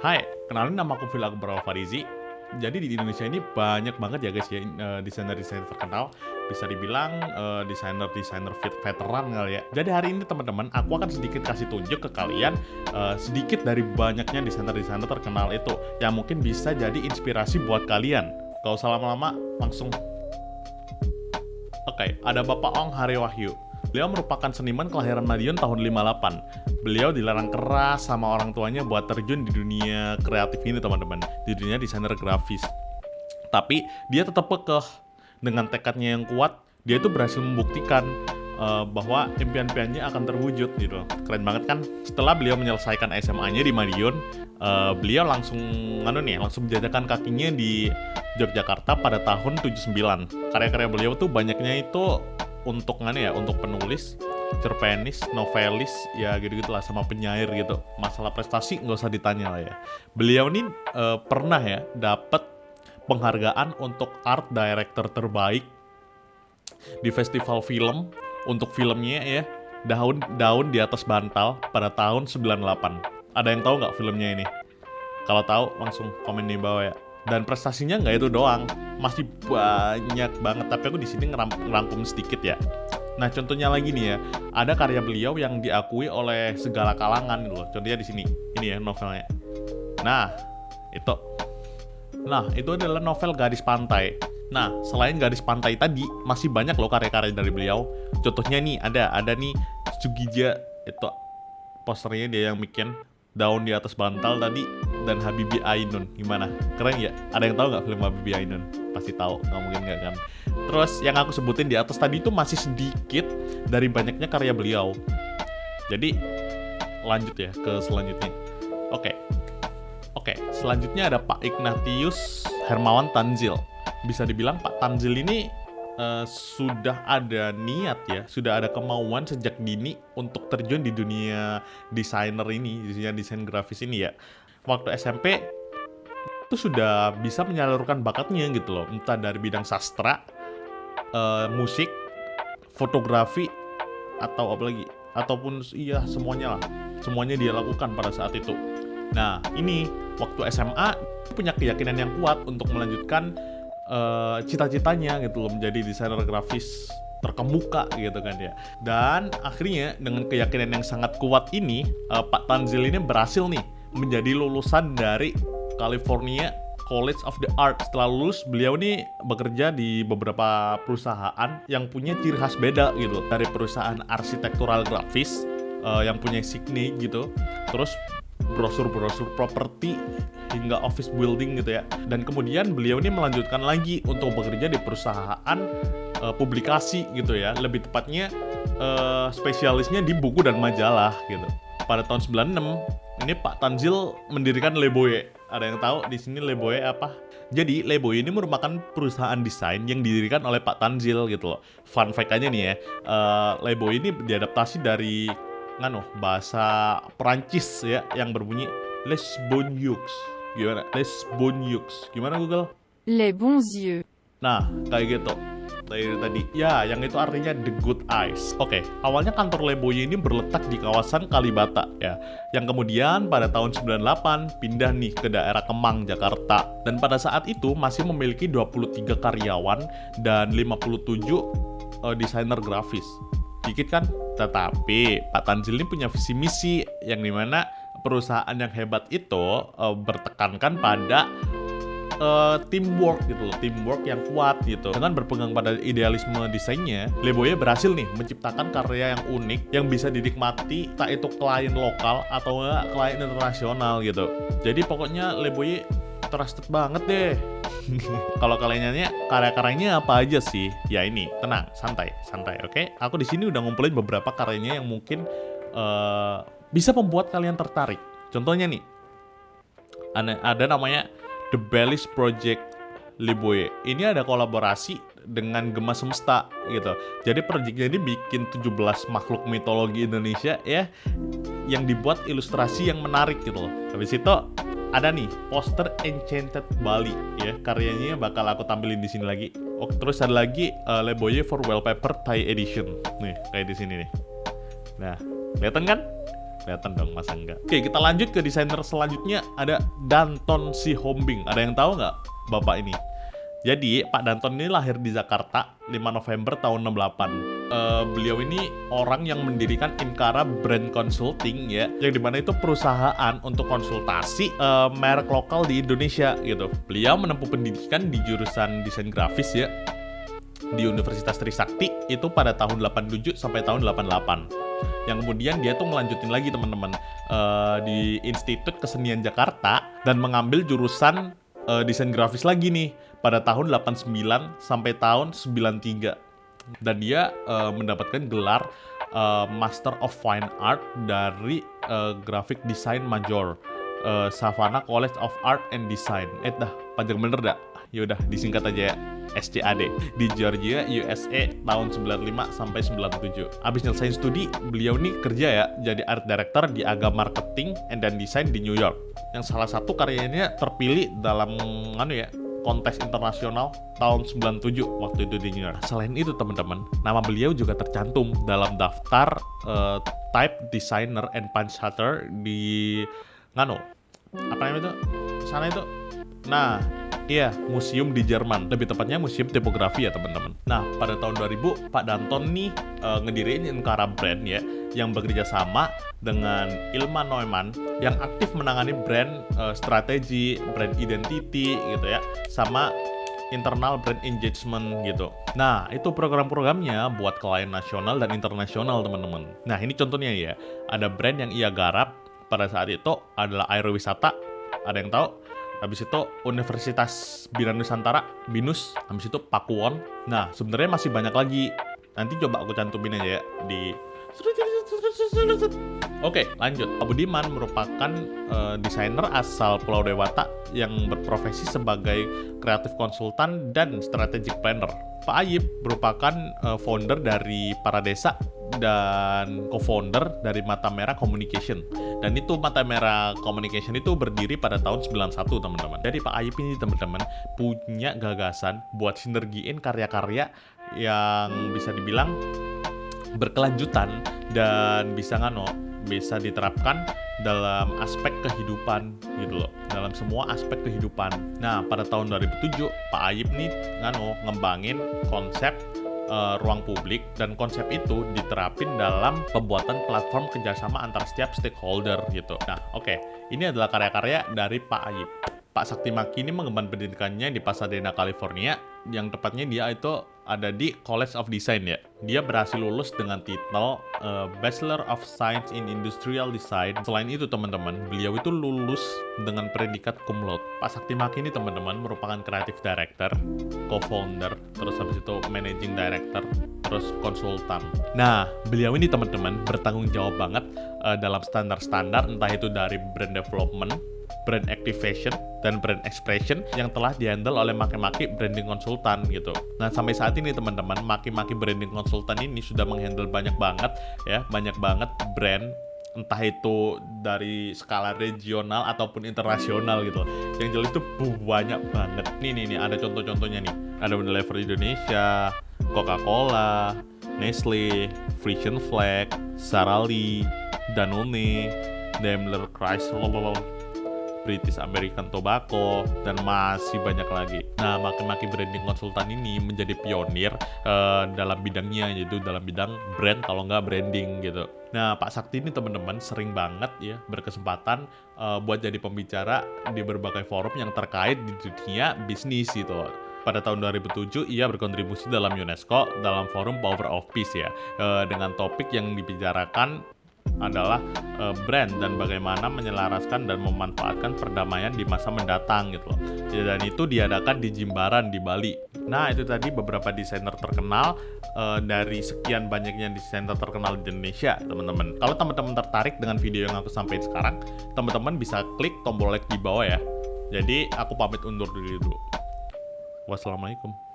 Hai, kenalin nama aku Villa Akbar Farizi. Jadi di Indonesia ini banyak banget ya guys ya desainer-desainer terkenal. Bisa dibilang desainer-desainer veteran kali ya. Jadi hari ini teman-teman, aku akan sedikit kasih tunjuk ke kalian sedikit dari banyaknya desainer-desainer terkenal itu yang mungkin bisa jadi inspirasi buat kalian. Gak usah lama-lama, langsung. Oke, ada Bapak Ong Hare Wahyu. Beliau merupakan seniman kelahiran Madiun tahun 58. Beliau dilarang keras sama orang tuanya buat terjun di dunia kreatif ini teman-teman. Di dunia desainer grafis. Tapi dia tetap kekeh. Dengan tekadnya yang kuat, dia itu berhasil membuktikan bahwa impian-impiannya akan terwujud gitu. Keren banget kan? Setelah beliau menyelesaikan SMA-nya di Madiun, beliau langsung menjajakan kakinya di Yogyakarta pada tahun 79. Karya-karya beliau tuh banyaknya itu untuk penulis, cerpenis, novelis, ya gitu-gitulah, sama penyair gitu. Masalah prestasi nggak usah ditanya lah ya. Beliau nih pernah ya dapat penghargaan untuk art director terbaik di festival film untuk filmnya ya Daun di Atas Bantal pada tahun 98. Ada yang tahu nggak filmnya ini? Kalau tahu langsung komen di bawah ya. Dan prestasinya nggak itu doang, masih banyak banget. Tapi aku di sini ngerangkum sedikit ya. Nah contohnya lagi nih ya, ada karya beliau yang diakui oleh segala kalangan gitu loh. Contohnya di sini, ini ya novelnya. Nah itu adalah novel Gadis Pantai. Nah selain Gadis Pantai tadi, masih banyak loh karya-karya dari beliau. Contohnya nih ada nih Sugija, itu posternya dia yang bikin. Daun di Atas Bantal tadi, dan Habibie Ainun. Gimana? Keren ya? Ada yang tahu nggak film Habibie Ainun? Pasti tahu, nggak mungkin nggak kan? Terus yang aku sebutin di atas tadi itu masih sedikit dari banyaknya karya beliau. Jadi lanjut ya ke selanjutnya. Oke, selanjutnya ada Pak Ignatius Hermawan Tanzil. Bisa dibilang Pak Tanzil ini sudah ada niat ya, sudah ada kemauan sejak dini untuk terjun di dunia desainer ini, di dunia desain grafis ini ya. Waktu SMP itu sudah bisa menyalurkan bakatnya gitu loh, entah dari bidang sastra, musik, fotografi, atau apalagi, ataupun iya semuanya lah, semuanya dia lakukan pada saat itu. Nah ini waktu SMA punya keyakinan yang kuat untuk melanjutkan cita-citanya gitu loh, menjadi desainer grafis terkemuka gitu kan ya. Dan akhirnya dengan keyakinan yang sangat kuat ini, Pak Tanzil ini berhasil nih menjadi lulusan dari California College of the Arts. Setelah lulus, beliau nih bekerja di beberapa perusahaan yang punya ciri khas beda gitu. Dari perusahaan arsitektural grafis yang punya signe gitu, terus brosur-brosur properti hingga office building gitu ya. Dan kemudian beliau ini melanjutkan lagi untuk bekerja di perusahaan publikasi gitu ya. Lebih tepatnya spesialisnya di buku dan majalah gitu. Pada tahun 96 ini Pak Tanzil mendirikan Le Boyer. Ada yang tahu di sini Le Boyer apa? Jadi Le Boyer ini merupakan perusahaan desain yang didirikan oleh Pak Tanzil gitu loh. Fun fact aja nih ya, Le Boyer ini diadaptasi dari bahasa Perancis ya, yang berbunyi Les Bons Yeux. Gimana? Les Bons Yeux. Gimana Google? Les bons yeux. Nah, kayak gitu. Tadi. Ya, yang itu artinya The Good Eyes. Oke, awalnya kantor Le Boyer ini berletak di kawasan Kalibata ya. Yang kemudian pada tahun 98 pindah nih ke daerah Kemang, Jakarta. Dan pada saat itu masih memiliki 23 karyawan dan 57 desainer grafis. Dikit kan? Tetapi Pak Tanzil ini punya visi misi yang dimana perusahaan yang hebat itu bertekankan pada teamwork gitu loh, teamwork yang kuat gitu. Dengan berpegang pada idealisme desainnya, Le Boyer berhasil nih menciptakan karya yang unik yang bisa dinikmati tak itu klien lokal atau klien internasional gitu. Jadi pokoknya Le Boyer trusted banget deh. Kalau kalian nanya karya-karyanya apa aja sih? Ya ini, tenang, santai, oke? Aku di sini udah ngumpulin beberapa karyanya yang mungkin bisa membuat kalian tertarik. Contohnya nih, ada namanya The Bellis Project Le Boyer. Ini ada kolaborasi dengan Gema Semesta gitu. Jadi projectnya ini bikin 17 makhluk mitologi Indonesia ya, yang dibuat ilustrasi yang menarik gitu loh. Habis itu ada nih poster Enchanted Bali ya, karyanya bakal aku tampilin di sini lagi. Oke, terus ada lagi Le Boyer for Wallpaper Thai Edition. Nih, kayak di sini nih. Nah, kelihatan kan? Kelihatan dong, masa enggak? Oke, kita lanjut ke desainer selanjutnya, ada Danton Sihombing. Ada yang tahu nggak bapak ini? Jadi, Pak Danton ini lahir di Jakarta 5 November tahun 68. Beliau ini orang yang mendirikan Imkara Brand Consulting ya, yang dimana itu perusahaan untuk konsultasi merek lokal di Indonesia gitu. Beliau menempuh pendidikan di jurusan desain grafis ya, di Universitas Trisakti itu pada tahun 87 sampai tahun 88. Yang kemudian dia tuh ngelanjutin lagi teman-teman di Institut Kesenian Jakarta dan mengambil jurusan desain grafis lagi nih pada tahun 89 sampai tahun 93. Dan dia mendapatkan gelar Master of Fine Art dari Graphic Design Major Savannah College of Art and Design. Dah, panjang bener dah. Yaudah, disingkat aja ya, SCAD, di Georgia, USA tahun 95 sampai 97. Abis nyelesain studi, beliau nih kerja ya jadi art director di Aga Marketing and then Design di New York. Yang salah satu karyanya terpilih dalam kontes internasional tahun 97 waktu itu di New York. Selain itu teman-teman, nama beliau juga tercantum dalam daftar type designer and punch cutter di apa namanya itu? Sana itu. Nah, iya, museum di Jerman. Lebih tepatnya museum tipografi ya teman-teman. Nah, pada tahun 2000, Pak Danton nih ngediriin Imkara Brand ya, yang bekerja sama dengan Ilma Neumann yang aktif menangani brand strategi, brand identity gitu ya, sama internal brand engagement gitu. Nah, itu program-programnya buat klien nasional dan internasional teman-teman. Nah, ini contohnya ya, ada brand yang ia garap pada saat itu adalah Aerowisata, ada yang tahu? Habis itu Universitas Bina Nusantara, BINUS, habis itu Pakuwon. Nah, sebenarnya masih banyak lagi. Nanti coba aku cantumin aja ya di. Oke, lanjut. Pak Budiman merupakan desainer asal Pulau Dewata yang berprofesi sebagai kreatif konsultan dan strategic planner. Pak Ayib merupakan founder dari Paradesa dan co-founder dari Mata Merah Communication. Dan itu Mata Merah Communication itu berdiri pada tahun 91 teman-teman. Jadi Pak Ayib ini teman-teman punya gagasan buat sinergiin karya-karya yang bisa dibilang berkelanjutan dan bisa diterapkan dalam aspek kehidupan gitu loh, dalam semua aspek kehidupan. Nah, pada tahun 2007 Pak Ayib nih ngembangin konsep ruang publik, dan konsep itu diterapin dalam pembuatan platform kerjasama antar setiap stakeholder gitu. Nah, oke. Ini adalah karya-karya dari Pak Ayib. Pak Sakti Maki ini mengemban pendidikannya di Pasadena, California, yang tepatnya dia itu ada di College of Design ya. Dia berhasil lulus dengan titel Bachelor of Science in Industrial Design. Selain itu teman-teman, beliau itu lulus dengan predikat cum laude. Pak Sakti Maki ini teman-teman merupakan creative director, co-founder, terus habis itu managing director, terus konsultan. Nah, beliau ini teman-teman bertanggung jawab banget dalam standar-standar, entah itu dari brand development, brand activation, dan brand expression yang telah dihandle oleh Maki-Maki branding konsultan gitu. Nah, sampai saat ini teman-teman, Maki-Maki branding konsultan ini sudah menghandle banyak banget brand, entah itu dari skala regional ataupun internasional gitu. Yang jelas itu banyak banget. Nih ada contoh-contohnya nih. Ada Unilever Indonesia, Coca-Cola, Nestle, Frisian Flag, Sara Lee, Danone, Daimler Chrysler, British American Tobacco, dan masih banyak lagi. Nah, Maki-Maki branding konsultan ini menjadi pionir dalam bidangnya, yaitu dalam bidang brand kalau nggak branding gitu. Nah, Pak Sakti ini teman-teman sering banget ya berkesempatan buat jadi pembicara di berbagai forum yang terkait di dunia bisnis gitu. Pada tahun 2007, ia berkontribusi dalam UNESCO dalam forum Power of Peace ya, dengan topik yang dibicarakan adalah brand dan bagaimana menyelaraskan dan memanfaatkan perdamaian di masa mendatang gitu loh. Dan itu diadakan di Jimbaran di Bali. Nah, itu tadi beberapa desainer terkenal dari sekian banyaknya desainer terkenal di Indonesia, teman-teman. Kalau teman-teman tertarik dengan video yang aku sampaikan sekarang, teman-teman bisa klik tombol like di bawah ya. Jadi, aku pamit undur diri dulu. Wassalamualaikum.